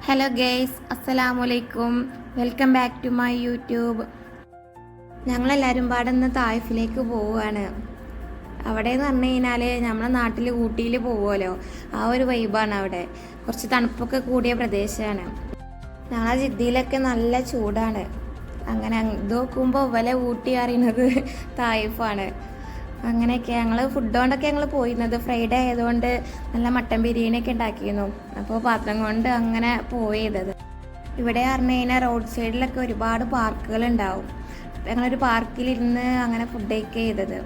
Hello guys, അസ്സലാമലൈക്കും. Welcome back to my YouTube. ഞങ്ങളെല്ലാവരും പാടെ ഇന്ന് തായിഫിലേക്ക് പോവുകയാണ്. അവിടെ എന്ന് പറഞ്ഞു കഴിഞ്ഞാൽ നമ്മളെ നാട്ടിൽ ഊട്ടിയിൽ പോവുമല്ലോ, ആ ഒരു വൈബാണ്. അവിടെ കുറച്ച് തണുപ്പൊക്കെ കൂടിയ പ്രദേശമാണ്. ഞങ്ങളെ ജിദ്ദയിലൊക്കെ നല്ല ചൂടാണ്. അങ്ങനെ ഇത് നോക്കുമ്പോൾ വല ഊട്ടി അറിയുന്നത് തായിഫാണ്. അങ്ങനെയൊക്കെ ഞങ്ങൾ ഫുഡ് കൊണ്ടൊക്കെ ഞങ്ങൾ പോയിരുന്നത്. ഫ്രൈഡേ ആയതുകൊണ്ട് നല്ല മട്ടൻ ബിരിയാണിയൊക്കെ ഉണ്ടാക്കിയിരുന്നു. അപ്പോൾ പാത്രം കൊണ്ട് അങ്ങനെ പോയത്. ഇവിടെ പറഞ്ഞു കഴിഞ്ഞാൽ റോഡ് സൈഡിലൊക്കെ ഒരുപാട് പാർക്കുകൾ ഉണ്ടാവും. ഞങ്ങളൊരു പാർക്കിലിരുന്ന് അങ്ങനെ ഫുഡ് കഴിക്കുക ചെയ്തത്.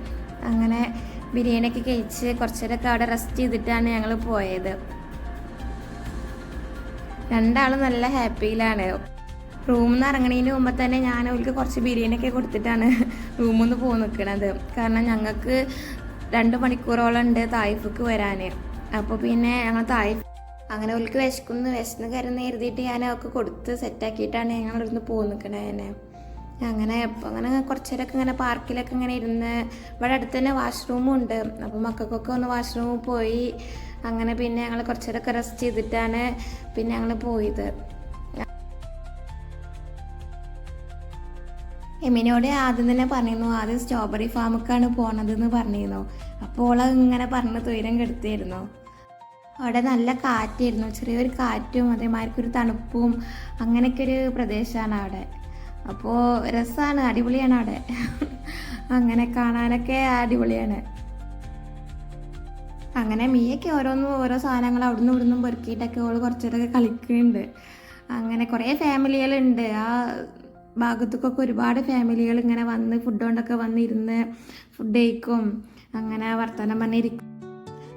അങ്ങനെ ബിരിയാണിയൊക്കെ കഴിച്ച് കുറച്ചേരൊക്കെ അവിടെ റെസ്റ്റ് ചെയ്തിട്ടാണ് ഞങ്ങൾ പോയത്. രണ്ടാളും നല്ല ഹാപ്പിയിലാണ്. റൂമിൽ നിന്ന് ഇറങ്ങണതിന് മുമ്പ് തന്നെ ഞാൻ അവർക്ക് കുറച്ച് ബിരിയാണിയൊക്കെ കൊടുത്തിട്ടാണ് റൂമിൽ നിന്ന് പോയി നിൽക്കണത്. കാരണം ഞങ്ങൾക്ക് 2 മണിക്കൂറോളം ഉണ്ട് തായിഫിക്ക് വരാൻ. അപ്പോൾ പിന്നെ ഞങ്ങൾ തായിഫ് അങ്ങനെ അവർക്ക് വിശന്ന് കരുന്ന് എഴുതിയിട്ട് ഞാൻ അവർക്ക് കൊടുത്ത് സെറ്റാക്കിയിട്ടാണ് ഞങ്ങൾ ഇവിടുന്ന് പോയി നിൽക്കണത് തന്നെ. അങ്ങനെ കുറച്ചേരൊക്കെ ഇങ്ങനെ പാർക്കിലൊക്കെ ഇങ്ങനെ ഇരുന്ന്, ഇവിടെ അടുത്ത് തന്നെ വാഷ്റൂമും ഉണ്ട്. അപ്പോൾ മക്കൾക്കൊക്കെ ഒന്ന് വാഷ്റൂമിൽ പോയി. അങ്ങനെ പിന്നെ ഞങ്ങൾ കുറച്ചേരൊക്കെ റെസ്റ്റ് ചെയ്തിട്ടാണ് പിന്നെ ഞങ്ങൾ പോയത്. എമിനോട് ആദ്യം തന്നെ പറഞ്ഞിരുന്നു, ആദ്യം സ്ട്രോബെറി ഫാമിലേക്കാണ് പോണതെന്ന് പറഞ്ഞിരുന്നു. അപ്പോൾ ഇങ്ങനെ പറഞ്ഞ് തൊയിരം കെടുത്തിയിരുന്നു. അവിടെ നല്ല കാറ്റായിരുന്നു, ചെറിയൊരു കാറ്റും അതേമാതിരി ഒരു തണുപ്പും അങ്ങനെയൊക്കെ ഒരു പ്രദേശമാണ് അവിടെ. അപ്പോൾ രസമാണ്, അടിപൊളിയാണ് അവിടെ. അങ്ങനെ കാണാനൊക്കെ അടിപൊളിയാണ്. അങ്ങനെ മീയൊക്കെ ഓരോ സാധനങ്ങൾ അവിടുന്ന് ഇവിടുന്നും പെറുക്കിയിട്ടൊക്കെ ഓള് കുറച്ചേരൊക്കെ കളിക്കുന്നുണ്ട്. അങ്ങനെ കുറേ ഫാമിലികളുണ്ട് ആ ഭാഗത്തേക്കൊക്കെ. ഒരുപാട് ഫാമിലികൾ ഇങ്ങനെ വന്ന് ഫുഡ് കൊണ്ടൊക്കെ വന്നിരുന്ന് ഫുഡ് കഴിക്കും, അങ്ങനെ വർത്തമാനം പറഞ്ഞിരിക്കും.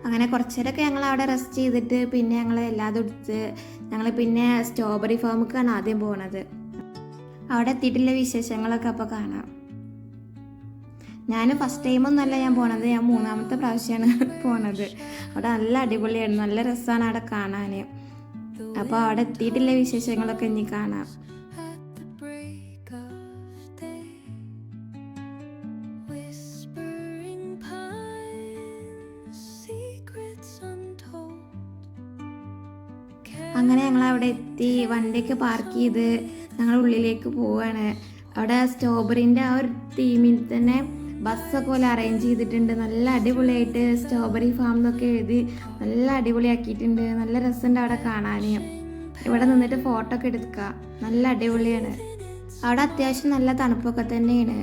അങ്ങനെ കുറച്ചേരൊക്കെ ഞങ്ങൾ അവിടെ റെസ്റ്റ് ചെയ്തിട്ട് പിന്നെ ഞങ്ങൾ എല്ലാതും എടുത്ത് ഞങ്ങൾ പിന്നെ സ്ട്രോബെറി ഫാമിലേക്കാണ് ആദ്യം പോണത്. അവിടെ എത്തിയിട്ടുള്ള വിശേഷങ്ങളൊക്കെ അപ്പോൾ കാണാം. ഞാൻ ഫസ്റ്റ് ടൈമൊന്നുമല്ല ഞാൻ പോണത്, ഞാൻ 3ാമത്തെ പ്രാവശ്യമാണ് പോണത്. അവിടെ നല്ല അടിപൊളിയാണ്, നല്ല രസമാണ് അവിടെ കാണാൻ. അപ്പോൾ അവിടെ എത്തിയിട്ടുള്ള വിശേഷങ്ങളൊക്കെ ഇനി കാണാം. അങ്ങനെ ഞങ്ങൾ അവിടെ എത്തി, വണ്ടിയൊക്കെ പാർക്ക് ചെയ്ത് ഞങ്ങൾ ഉള്ളിലേക്ക് പോവുകയാണ്. അവിടെ സ്ട്രോബെറിൻ്റെ ആ ഒരു തീമിൽ തന്നെ ബസ്സൊക്കെ പോലെ അറേഞ്ച് ചെയ്തിട്ടുണ്ട്. നല്ല അടിപൊളിയായിട്ട് സ്ട്രോബെറി ഫാം എന്നൊക്കെ എഴുതി നല്ല അടിപൊളിയാക്കിയിട്ടുണ്ട്. നല്ല രസമുണ്ട് അവിടെ കാണാൻ. ഇവിടെ നിന്നിട്ട് ഫോട്ടോ ഒക്കെ എടുക്കുക, നല്ല അടിപൊളിയാണ്. അവിടെ അത്യാവശ്യം നല്ല തണുപ്പൊക്കെ തന്നെയാണ്,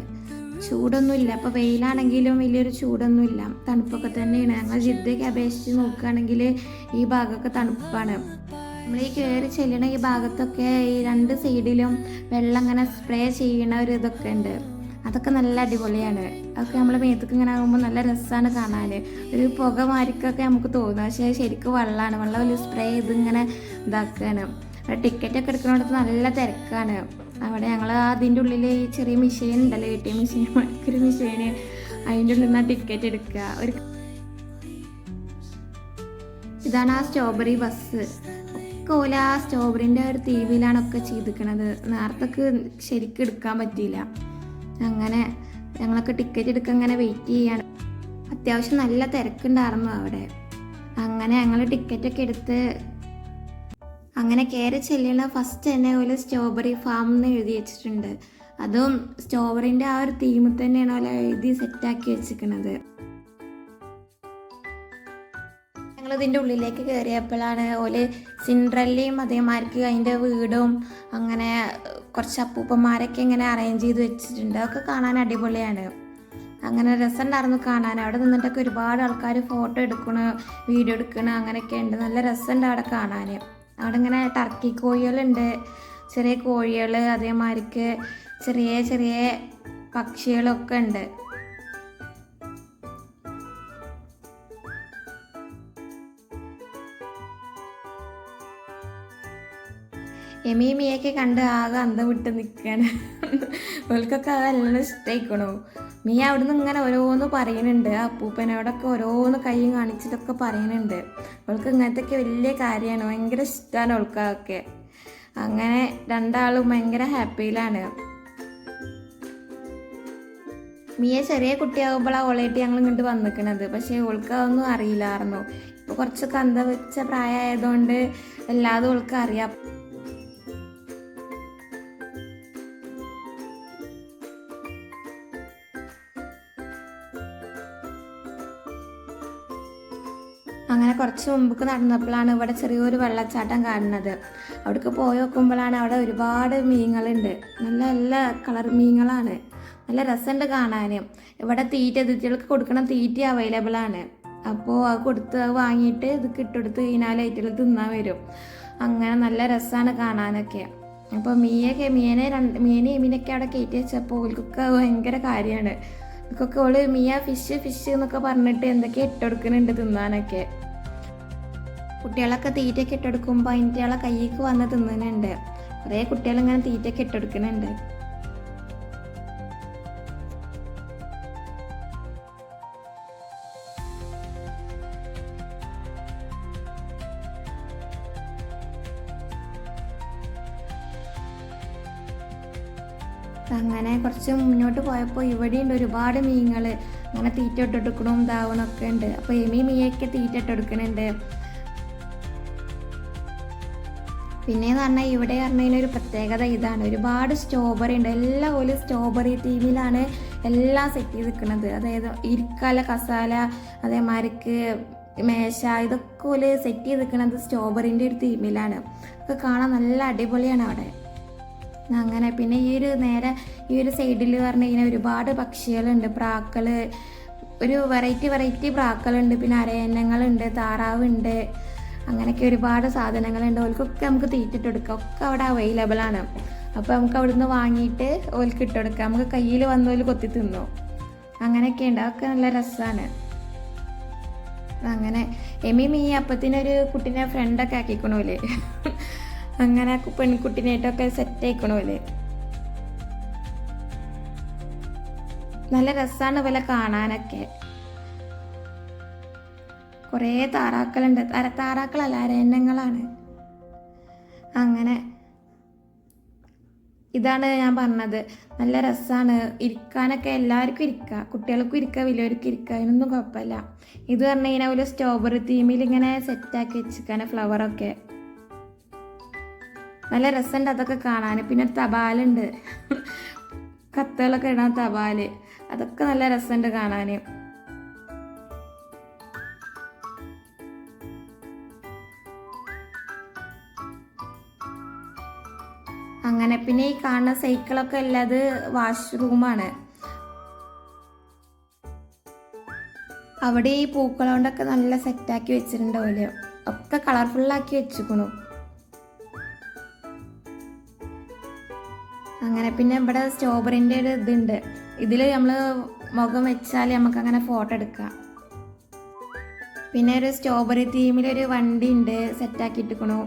ചൂടൊന്നുമില്ല. അപ്പോൾ വെയിലാണെങ്കിലും വലിയൊരു ചൂടൊന്നുമില്ല, തണുപ്പൊക്കെ തന്നെയാണ്. ഞങ്ങൾ ജിദ്ദയ്ക്ക് അപേക്ഷിച്ച് നോക്കുകയാണെങ്കിൽ ഈ ഭാഗമൊക്കെ തണുപ്പാണ്. നമ്മൾ ഈ കയറി ചെല്ലണ ഈ ഭാഗത്തൊക്കെ ഈ 2 സൈഡിലും വെള്ളം ഇങ്ങനെ സ്പ്രേ ചെയ്യണ ഒരു ഇതൊക്കെ ഉണ്ട്. അതൊക്കെ നല്ല അടിപൊളിയാണ്. അതൊക്കെ നമ്മൾ മേത്തേക്ക് ഇങ്ങനെ ആകുമ്പോൾ നല്ല രസമാണ് കാണാൻ. ഒരു പുക മാരിക്കൊക്കെ നമുക്ക് തോന്നും, പക്ഷേ ശരിക്കും വെള്ളമാണ്. വെള്ളം വലിയ സ്പ്രേ ചെയ്ത് ഇങ്ങനെ ഇതാക്കുകയാണ്. ടിക്കറ്റൊക്കെ എടുക്കുന്നിടത്ത് നല്ല തിരക്കാണ്. അവിടെ ഞങ്ങൾ അതിൻ്റെ ഉള്ളിൽ ഈ ചെറിയ മെഷീൻ ഉണ്ടല്ലോ, ATM മെഷീൻ, ഒരു മെഷീന്, അതിൻ്റെ ഉള്ളിൽ നിന്നാണ് ടിക്കറ്റ് എടുക്കുക. ഇതാണ് ആ സ്ട്രോബെറി ബസ്. ഓല ആ സ്ട്രോബെറിൻ്റെ ഒരു തീവിലാണ് ഒക്കെ ചെയ്തിരിക്കണത്. നേരത്തൊക്കെ ശരിക്കും എടുക്കാൻ പറ്റിയില്ല. അങ്ങനെ ഞങ്ങളൊക്കെ ടിക്കറ്റ് എടുക്കാൻ അങ്ങനെ വെയിറ്റ് ചെയ്യാണ്. അത്യാവശ്യം നല്ല തിരക്കുണ്ടായിരുന്നു അവിടെ. അങ്ങനെ ഞങ്ങൾ ടിക്കറ്റൊക്കെ എടുത്ത് അങ്ങനെ കയറി ചെല്ലുന്ന ഫസ്റ്റ് തന്നെ ഒരു സ്ട്രോബെറി ഫാം എന്ന് എഴുതി വെച്ചിട്ടുണ്ട്. അതും സ്ട്രോബെറിൻ്റെ ആ ഒരു തീമിൽ തന്നെയാണ് ഓല എഴുതി സെറ്റാക്കി വെച്ചിരിക്കുന്നത്. ഞങ്ങളിതിൻ്റെ ഉള്ളിലേക്ക് കയറിയപ്പോഴാണ് ഓല് സിൻഡ്രല്ലയും അതേമാതിരിക്ക് അതിൻ്റെ വീടും അങ്ങനെ കുറച്ച് അപ്പൂപ്പന്മാരൊക്കെ ഇങ്ങനെ അറേഞ്ച് ചെയ്ത് വെച്ചിട്ടുണ്ട്. അതൊക്കെ കാണാൻ അടിപൊളിയാണ്. അങ്ങനെ രസമുണ്ടായിരുന്നു കാണാൻ. അവിടെ നിന്നിട്ടൊക്കെ ഒരുപാട് ആൾക്കാർ ഫോട്ടോ എടുക്കണു, വീഡിയോ എടുക്കണു, അങ്ങനെയൊക്കെ ഉണ്ട്. നല്ല രസമുണ്ട് അവിടെ കാണാൻ. അവിടെ ഇങ്ങനെ ടർക്കി കോഴികളുണ്ട്, ചെറിയ കോഴികൾ, അതേമാതിരിക്ക് ചെറിയ ചെറിയ പക്ഷികളൊക്കെ ഉണ്ട്. മിയൊക്കെ കണ്ട് ആകെ അന്തം വിട്ട് നിൽക്കുകയാണ്. അവൾക്കൊക്കെ അതെല്ലാം ഇഷ്ടമായിക്കണു. മിയ അവിടെ നിന്ന് ഇങ്ങനെ ഓരോന്ന് പറയുന്നുണ്ട്. അപ്പൂപ്പനോടൊക്കെ ഓരോന്ന് കൈയും കാണിച്ചിട്ടൊക്കെ പറയുന്നുണ്ട്. അവൾക്ക് ഇങ്ങനത്തെയൊക്കെ വലിയ കാര്യമാണ്, ഭയങ്കര ഇഷ്ടമാണ് അവൾക്ക് അതൊക്കെ. അങ്ങനെ രണ്ടാളും ഭയങ്കര ഹാപ്പിയിലാണ്. മിയ ചെറിയ കുട്ടിയാകുമ്പോഴാണ് ഓളായിട്ട് ഞങ്ങൾ ഇങ്ങോട്ട് വന്നിക്കണത്. പക്ഷേ ഓൾക്ക് അതൊന്നും അറിയില്ലായിരുന്നു. ഇപ്പോൾ കുറച്ചൊക്കെ അന്തം വെച്ച പ്രായമായതുകൊണ്ട് എല്ലാതും ഓൾക്ക് അറിയാം. കുറച്ച് മുമ്പ് നടന്നപ്പോഴാണ് ഇവിടെ ചെറിയൊരു വെള്ളച്ചാട്ടം കാണുന്നത്. അവിടേക്ക് പോയി നോക്കുമ്പോഴാണ് അവിടെ ഒരുപാട് മീനുകളുണ്ട്. നല്ല നല്ല കളർ മീനുകളാണ്. നല്ല രസമുണ്ട് കാണാൻ. ഇവിടെ ഇതിറ്റകൾക്ക് കൊടുക്കണ തീറ്റ അവൈലബിൾ ആണ്. അപ്പോൾ അത് കൊടുത്ത് അത് വാങ്ങിയിട്ട് ഇത് ഇട്ടെടുത്ത് കഴിഞ്ഞാൽ ഇതിൽ തിന്നാൻ വരും. അങ്ങനെ നല്ല രസമാണ് കാണാനൊക്കെ. അപ്പോൾ മീനൊക്കെ അവിടെ കയറ്റി വെച്ചപ്പോൾ ഓൾക്കൊക്കെ ഭയങ്കര കാര്യമാണ്. ഇതൊക്കെ ഓള് മിയ ഫിഷ് എന്നൊക്കെ പറഞ്ഞിട്ട് എന്തൊക്കെ ഇട്ടെടുക്കുന്നുണ്ട് തിന്നാനൊക്കെ. കുട്ടികളൊക്കെ തീറ്റയൊക്കെ ഇട്ടെടുക്കുമ്പോൾ അതിൻ്റെ കൈക്ക് വന്ന് തിന്നുന്നുണ്ട്. കുറേ കുട്ടികളിങ്ങനെ തീറ്റയൊക്കെ ഇട്ടെടുക്കുന്നുണ്ട്. അങ്ങനെ കുറച്ച് മുന്നോട്ട് പോയപ്പോൾ ഇവിടെയുണ്ട് ഒരുപാട് മീനുകൾ അങ്ങനെ തീറ്റ ഇട്ടെടുക്കണവും ഇതാവണമൊക്കെ ഉണ്ട്. അപ്പോൾ മിയൊക്കെ തീറ്റ ഇട്ടെടുക്കുന്നുണ്ട്. പിന്നെയെന്ന് പറഞ്ഞാൽ ഇവിടെ പറഞ്ഞതിനൊരു പ്രത്യേകത ഇതാണ്, ഒരുപാട് സ്ട്രോബെറി ഉണ്ട്. എല്ലാം ഒരു സ്ട്രോബെറി തീമിലാണ് എല്ലാം സെറ്റ് ചെയ്ത് നിൽക്കുന്നത്. അതായത് ഇരിക്കാല കസാല, അതേമാതിരിക്ക് മേശ, ഇതൊക്കെ ഒരു സെറ്റ് ചെയ്ത് നിൽക്കുന്നത് സ്ട്രോബെറിൻ്റെ ഒരു തീമിലാണ്. ഒക്കെ കാണാൻ നല്ല അടിപൊളിയാണ് അവിടെ. അങ്ങനെ പിന്നെ ഈ ഒരു സൈഡിൽ പറഞ്ഞു കഴിഞ്ഞാൽ ഒരുപാട് പക്ഷികളുണ്ട്. പ്രാക്കൾ, ഒരു വെറൈറ്റി പ്രാക്കളുണ്ട്. പിന്നെ അരയന്നങ്ങളുണ്ട്, താറാവുണ്ട്, അങ്ങനെയൊക്കെ ഒരുപാട് സാധനങ്ങളുണ്ട്. ഓൽക്കൊക്കെ നമുക്ക് തീറ്റിട്ടെടുക്കാം. ഒക്കെ അവിടെ അവൈലബിൾ ആണ്. അപ്പോൾ നമുക്ക് അവിടുന്ന് വാങ്ങിയിട്ട് ഓൽക്ക് ഇട്ടെടുക്കാം. നമുക്ക് കയ്യിൽ വന്നോല് കൊത്തി തിന്നോ, അങ്ങനെയൊക്കെ ഉണ്ട്. അതൊക്കെ നല്ല രസമാണ്. അങ്ങനെ മീ അപ്പത്തിനൊരു കുട്ടീനെ ഫ്രണ്ടൊക്കെ ആക്കിക്കണോല്ലേ. അങ്ങനെ പെൺകുട്ടീനായിട്ടൊക്കെ സെറ്റ് ആയിക്കണോല്ലേ. നല്ല രസമാണ് പോലെ കാണാനൊക്കെ. കുറേ താറാക്കളുണ്ട്. താറാക്കളല്ല, അരയന്നങ്ങളാണ്. അങ്ങനെ ഇതാണ് ഞാൻ പറഞ്ഞത്, നല്ല രസമാണ് ഇരിക്കാനൊക്കെ. എല്ലാവർക്കും ഇരിക്കാം, കുട്ടികൾക്കും ഇരിക്കാം, വലിയവർക്കും ഇരിക്കാം, അതിനൊന്നും കുഴപ്പമില്ല. ഇത് പറഞ്ഞു കഴിഞ്ഞാൽ ഒരു സ്ട്രോബെറി തീമിൽ ഇങ്ങനെ സെറ്റാക്കി വെച്ചിരിക്കാണ് ഫ്ലവറൊക്കെ. നല്ല രസമുണ്ട് അതൊക്കെ കാണാൻ. പിന്നെ ഒരു തപാലുണ്ട്, കത്തുകളൊക്കെ ഇടാൻ തപാല്, അതൊക്കെ നല്ല രസമുണ്ട് കാണാൻ. അങ്ങനെ പിന്നെ ഈ കാണുന്ന സൈക്കിളൊക്കെ ഉള്ളത് വാഷ്റൂമാണ്. അവിടെ ഈ പൂക്കളോണ്ടൊക്കെ നല്ല സെറ്റാക്കി വെച്ചിട്ടുണ്ടാവില്ലേ, ഒക്കെ കളർഫുള്ളാക്കി വെച്ചിക്കണു. അങ്ങനെ പിന്നെ ഇവിടെ സ്ട്രോബെറിൻ്റെ ഒരു ഇതുണ്ട്. ഇതിൽ നമ്മൾ മുഖം വെച്ചാൽ നമുക്ക് അങ്ങനെ ഫോട്ടോ എടുക്കാം. പിന്നെ ഒരു സ്ട്രോബെറി തീമിലൊരു വണ്ടി ഉണ്ട് സെറ്റാക്കിയിട്ടിക്കണു.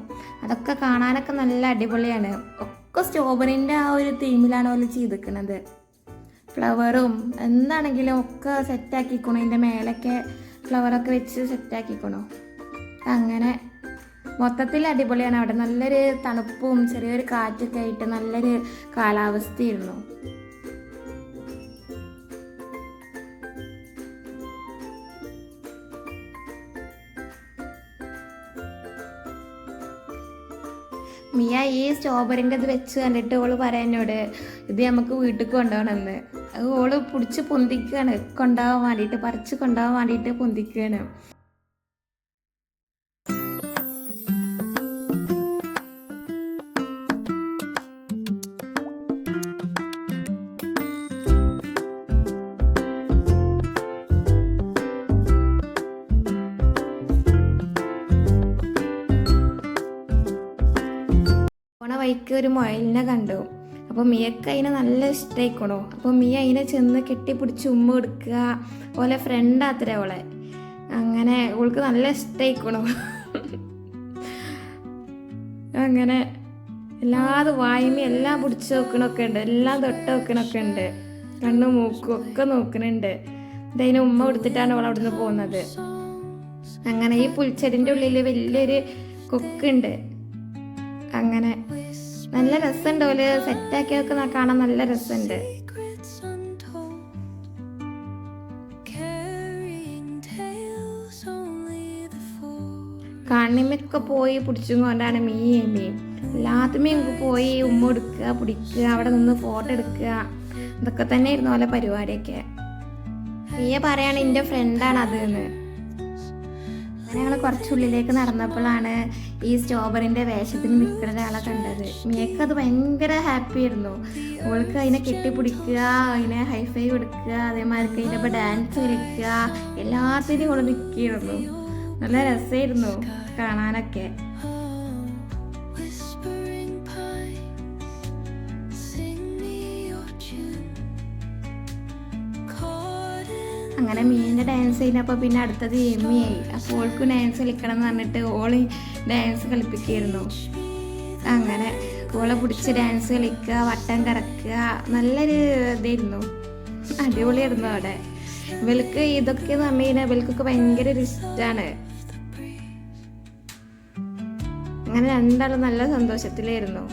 അതൊക്കെ കാണാനൊക്കെ നല്ല അടിപൊളിയാണ്. ഒക്കെ സ്ട്രോബെറിൻ്റെ ആ ഒരു തീമിലാണ് അവർ ചെയ്തിരിക്കുന്നത്. ഫ്ലവറും എന്താണെങ്കിലും ഒക്കെ സെറ്റാക്കിക്കണു. അതിൻ്റെ മേലൊക്കെ ഫ്ലവറൊക്കെ വെച്ച് സെറ്റാക്കിക്കണു. അങ്ങനെ മൊത്തത്തിൽ അടിപൊളിയാണ്. അവിടെ നല്ലൊരു തണുപ്പും ചെറിയൊരു കാറ്റൊക്കെ ആയിട്ട് നല്ലൊരു കാലാവസ്ഥയായിരുന്നു. മിയ ഈ സ്ട്രോബെറിൻ്റെ ഇത് വെച്ച് കണ്ടിട്ട് ഓള് പറയാനോട് ഇത് നമുക്ക് വീട്ടിൽ കൊണ്ടുപോകണമെന്ന്. അത് ഓള് പിടിച്ച് പൊന്തിക്കുകയാണ്, കൊണ്ടുപോകാൻ വേണ്ടിയിട്ട്, പറിച്ച് കൊണ്ടുപോകാൻ വേണ്ടിയിട്ട് പൊന്തിക്കുകയാണ്. വൈക്ക് ഒരു മുയലിനെ കണ്ടു. അപ്പോൾ മിയക്ക് അതിനെ നല്ല ഇഷ്ടമായിക്കണോ. അപ്പോൾ മിയ അതിനെ ചെന്ന് കെട്ടിപ്പിടിച്ച് ഉമ്മ കൊടുക്കുക, ഓലെ ഫ്രണ്ടാത്ര ഓളെ. അങ്ങനെ ഓൾക്ക് നല്ല ഇഷ്ടമായിക്കണോ. അങ്ങനെ എല്ലാതും വായ്മ എല്ലാം പിടിച്ച് നോക്കണമൊക്കെ ഉണ്ട്, എല്ലാം തൊട്ട് നോക്കണമൊക്കെ ഉണ്ട്, കണ്ണും മൂക്കും ഒക്കെ നോക്കണുണ്ട്. ഇതിന് ഉമ്മ കൊടുത്തിട്ടാണ് ഓൾ അവിടുന്ന് പോകുന്നത്. അങ്ങനെ ഈ പുൽച്ചെടിൻ്റെ ഉള്ളിൽ വലിയൊരു കൊക്കുണ്ട്. അങ്ങനെ നല്ല രസമുണ്ട്. ഓല് സെറ്റാക്കിയൊക്കെ കാണാൻ നല്ല രസമുണ്ട്. കണ്ണിമൊക്കെ പോയി പിടിച്ചും കൊണ്ടാണ് മീൻ എല്ലാത്തുമേയും പോയി ഉമ്മ കൊടുക്കുക, പിടിക്കുക, അവിടെ നിന്ന് ഫോട്ടോ എടുക്കുക, ഇതൊക്കെ തന്നെ ആയിരുന്നു ഓലെ പരിപാടിയൊക്കെ. മീയ പറയാണ് എൻ്റെ ഫ്രണ്ടാണ് അത് എന്ന്. ഞങ്ങൾ കുറച്ചുള്ളിലേക്ക് നടന്നപ്പോഴാണ് ഈ സ്ട്രോബെറിൻ്റെ വേഷത്തിന് നിൽക്കുന്ന ഒരാളെ കണ്ടത്. മിയക്ക് അത് ഭയങ്കര ഹാപ്പി ആയിരുന്നു. ഓൾക്ക് അതിനെ കെട്ടിപ്പിടിക്കുക, അതിനെ ഹൈഫൈ കൊടുക്കുക, അതേമാതിരി അതിൻ്റെ ഇപ്പോൾ ഡാൻസ് കളിക്കുക, എല്ലാത്തിനും ഓൾ നിൽക്കുകയായിരുന്നു. നല്ല രസമായിരുന്നു കാണാനൊക്കെ. അങ്ങനെ മീനിൻ്റെ ഡാൻസ് കഴിഞ്ഞപ്പോൾ പിന്നെ അടുത്തത് എമ്മിയായി. അപ്പോൾ ഓൾക്ക് ഡാൻസ് കളിക്കണം എന്ന് പറഞ്ഞിട്ട് ഓള് ഡാൻസ് കളിപ്പിക്കുകയായിരുന്നു. അങ്ങനെ ഓളെ പിടിച്ച് ഡാൻസ് കളിക്കുക, വട്ടം കറക്കുക, നല്ലൊരു ഇതായിരുന്നു, അടിപൊളിയായിരുന്നു അവിടെ. ഇവൾക്ക് ഇതൊക്കെ എന്ന് പറഞ്ഞു കഴിഞ്ഞാൽ ഇവൾക്കൊക്കെ ഭയങ്കര ഒരു ഇഷ്ടമാണ്. അങ്ങനെ രണ്ടാളും നല്ല സന്തോഷത്തിലായിരുന്നു.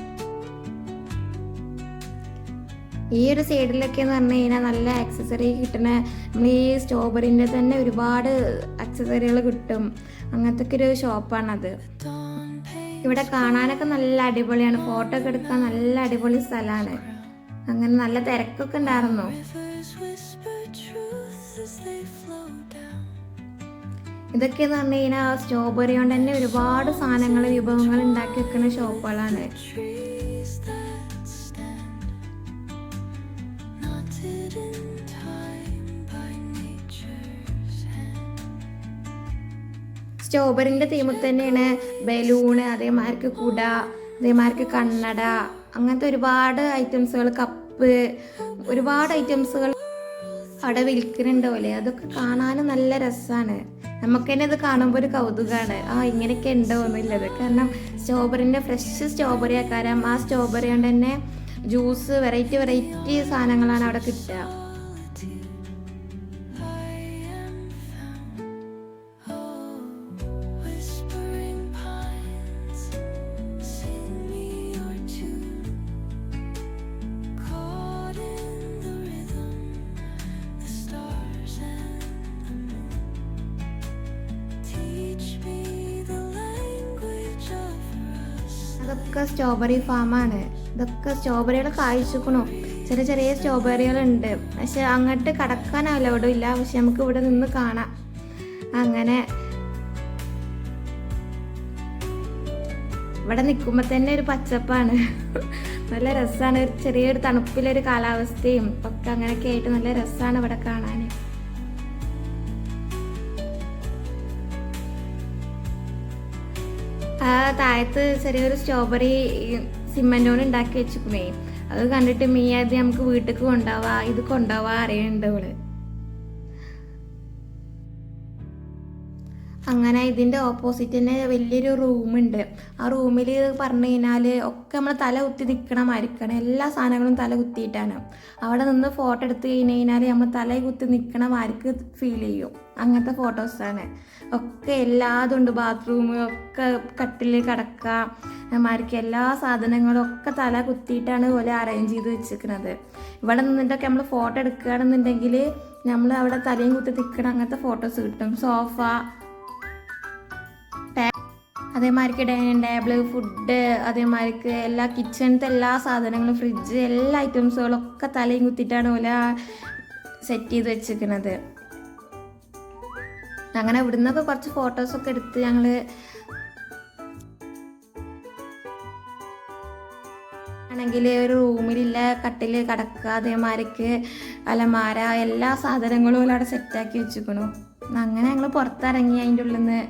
ഈ ഒരു സൈഡിലൊക്കെ എന്ന് പറഞ്ഞു കഴിഞ്ഞാൽ നല്ല ആക്സസറി കിട്ടുന്ന, നമ്മൾ ഈ സ്ട്രോബെറിൻ്റെ തന്നെ ഒരുപാട് ആക്സസറികൾ കിട്ടും, അങ്ങനത്തെ ഒക്കെ ഒരു ഷോപ്പാണത്. ഇവിടെ കാണാനൊക്കെ നല്ല അടിപൊളിയാണ്, ഫോട്ടോ ഒക്കെ എടുക്കാൻ നല്ല അടിപൊളി സ്ഥലമാണ്. അങ്ങനെ നല്ല തിരക്കൊക്കെ ഉണ്ടായിരുന്നു. ഇതൊക്കെയെന്ന് പറഞ്ഞു കഴിഞ്ഞാൽ സ്ട്രോബെറി കൊണ്ട് തന്നെ ഒരുപാട് സാധനങ്ങൾ, വിഭവങ്ങൾ ഉണ്ടാക്കി വെക്കുന്ന ഷോപ്പുകളാണ്. സ്ട്രോബെറിൻ്റെ തീമിൽ തന്നെയാണ് ബലൂണ്, അതേമാതിരിക്ക് കുട, അതേമാതിരിക്ക് കണ്ണട, അങ്ങനത്തെ ഒരുപാട് ഐറ്റംസുകൾ, കപ്പ്, ഒരുപാട് ഐറ്റംസുകൾ അവിടെ വിൽക്കുന്നുണ്ട് പോലെ. അതൊക്കെ കാണാനും നല്ല രസമാണ്. നമുക്ക് തന്നെ ഇത് കാണുമ്പോൾ ഒരു കൗതുകമാണ്, ഇങ്ങനെയൊക്കെ ഉണ്ടോ എന്നുള്ളത്. കാരണം സ്ട്രോബെറിൻ്റെ ഫ്രഷ് സ്ട്രോബെറി ആക്കാരം, ആ സ്ട്രോബെറി കൊണ്ട് തന്നെ ജ്യൂസ്, വെറൈറ്റി സാധനങ്ങളാണ് അവിടെ കിട്ടുക. ഇതൊക്കെ സ്ട്രോബെറി ഫാമാണ്. ഇതൊക്കെ സ്ട്രോബെറികൾ കായ്ച്ചിക്കണു. ചെറിയ സ്ട്രോബെറികളുണ്ട്, പക്ഷെ അങ്ങോട്ട് കടക്കാൻ അലൗഡും ഇല്ല, പക്ഷെ നമുക്ക് ഇവിടെ നിന്ന് കാണാം. അങ്ങനെ ഇവിടെ നിൽക്കുമ്പോൾ തന്നെ ഒരു പച്ചപ്പാണ്, നല്ല രസമാണ്. ചെറിയൊരു തണുപ്പിലൊരു കാലാവസ്ഥയും ഒക്കെ അങ്ങനെയൊക്കെ ആയിട്ട് നല്ല രസമാണ് ഇവിടെ കാണാൻ. താഴത്ത് ചെറിയൊരു സ്ട്രോബെറി സിമെന്റ് കൊണ്ട് ഉണ്ടാക്കി വെച്ചിരിക്കുന്നേ. അത് കണ്ടിട്ട് മീയാതി നമുക്ക് വീട്ടിലേക്ക് കൊണ്ടുപോവാ, ഇത് കൊണ്ടുപോവാ അറിയുന്നുണ്ട് ഇവള്. അങ്ങനെ ഇതിൻ്റെ ഓപ്പോസിറ്റ് തന്നെ വലിയൊരു റൂമുണ്ട്. ആ റൂമിൽ പറഞ്ഞു കഴിഞ്ഞാൽ ഒക്കെ നമ്മൾ തല കുത്തി നിൽക്കണമായിരിക്കണം, എല്ലാ സാധനങ്ങളും തല കുത്തിയിട്ടാണ്. അവിടെ നിന്ന് ഫോട്ടോ എടുത്ത് കഴിഞ്ഞ് കഴിഞ്ഞാൽ നമ്മൾ തല കുത്തി നിൽക്കണമാർക്ക് ഫീൽ ചെയ്യും. അങ്ങനത്തെ ഫോട്ടോസാണ് ഒക്കെ. എല്ലാതും ഉണ്ട്, ബാത്റൂം ഒക്കെ, കട്ടിൽ കിടക്കുക മാർക്ക്, എല്ലാ സാധനങ്ങളും ഒക്കെ തല കുത്തിയിട്ടാണ് പോലെ അറേഞ്ച് ചെയ്ത് വെച്ചിരിക്കുന്നത്. ഇവിടെ നിന്നിട്ടൊക്കെ നമ്മൾ ഫോട്ടോ എടുക്കുകയാണെന്നുണ്ടെങ്കിൽ നമ്മൾ അവിടെ തലയും കുത്തി നിൽക്കണം, അങ്ങനത്തെ ഫോട്ടോസ് കിട്ടും. സോഫ, അതേമാതിരിക്ക് ഡൈനിങ് ടേബിള്, ഫുഡ്, അതേമാതിരിക്ക് എല്ലാ കിച്ചണിലത്തെ എല്ലാ സാധനങ്ങളും, ഫ്രിഡ്ജ്, എല്ലാ ഐറ്റംസുകളൊക്കെ തലയും കുത്തിയിട്ടാണ് പോലെ സെറ്റ് ചെയ്ത് വെച്ചിരിക്കുന്നത്. അങ്ങനെ ഇവിടുന്നൊക്കെ കുറച്ച് ഫോട്ടോസൊക്കെ എടുത്ത് ഞങ്ങൾ ആണെങ്കിൽ ഒരു റൂമിലില്ല കട്ടിൽ കിടക്കുക, അതേമാതിരിക്ക് അലമാര, എല്ലാ സാധനങ്ങളും അവിടെ സെറ്റാക്കി വെച്ചിരിക്കണു. അങ്ങനെ ഞങ്ങൾ പുറത്തിറങ്ങി അതിൻ്റെ ഉള്ളിൽ നിന്ന്.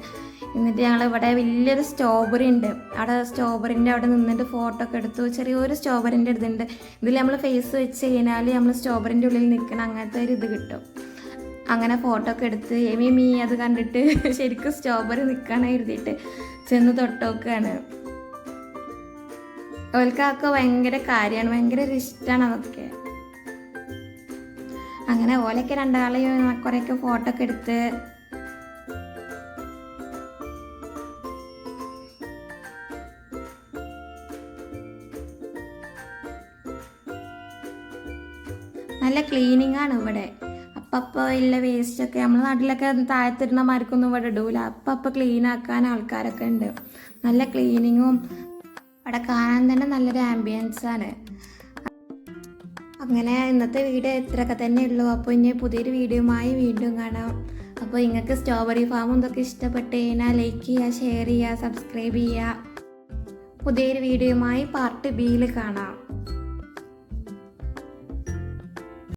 എന്നിട്ട് ഞങ്ങൾ ഇവിടെ വലിയൊരു സ്ട്രോബെറി ഉണ്ട്, അവിടെ സ്ട്രോബെറിൻ്റെ അവിടെ നിന്നിട്ട് ഫോട്ടോ ഒക്കെ എടുത്തു. ചെറിയൊരു സ്ട്രോബെറിൻ്റെ ഇതുണ്ട്, ഇതിൽ നമ്മൾ ഫേസ് വെച്ച് കഴിഞ്ഞാൽ നമ്മൾ സ്ട്രോബെറിൻ്റെ ഉള്ളിൽ നിൽക്കണം, അങ്ങനത്തെ ഒരു ഇത് കിട്ടും. അങ്ങനെ ഫോട്ടോ ഒക്കെ എടുത്ത് മീ അത് കണ്ടിട്ട് ശരിക്കും സ്ട്രോബെറി നിൽക്കാനാണ് എഴുതിയിട്ട് ചെന്ന് തൊട്ടോക്കാണ്. ഓൽക്കൊക്കെ ഭയങ്കര കാര്യമാണ്, ഭയങ്കര ഇഷ്ടമാണ് അതൊക്കെ. അങ്ങനെ ഓലൊക്കെ രണ്ടാളെയും കുറേയൊക്കെ ഫോട്ടോ ഒക്കെ എടുത്ത് നല്ല ക്ലീനിങ് ആണ് ഇവിടെ. അപ്പം ഇല്ല വേസ്റ്റൊക്കെ നമ്മുടെ നാട്ടിലൊക്കെ താഴത്തിരുന്നമാർക്കൊന്നും ഇവിടെ ഇടൂല. അപ്പം ക്ലീൻ ആക്കാൻ ആൾക്കാരൊക്കെ ഉണ്ട്. നല്ല ക്ലീനിങ്ങും അവിടെ കാണാൻ തന്നെ നല്ലൊരു ആംബിയൻസാണ്. അങ്ങനെ ഇന്നത്തെ വീഡിയോ ഇത്രയൊക്കെ തന്നെ ഉള്ളൂ. അപ്പോൾ ഇനി പുതിയൊരു വീഡിയോയുമായി വീണ്ടും കാണാം. അപ്പോൾ നിങ്ങൾക്ക് സ്ട്രോബെറി ഫാമും ഇതൊക്കെ ഇഷ്ടപ്പെട്ട് കഴിഞ്ഞാൽ ലൈക്ക് ചെയ്യുക, ഷെയർ ചെയ്യുക, സബ്സ്ക്രൈബ് ചെയ്യുക. പുതിയൊരു വീഡിയോയുമായി പാർട്ട് ബിയിൽ കാണാം.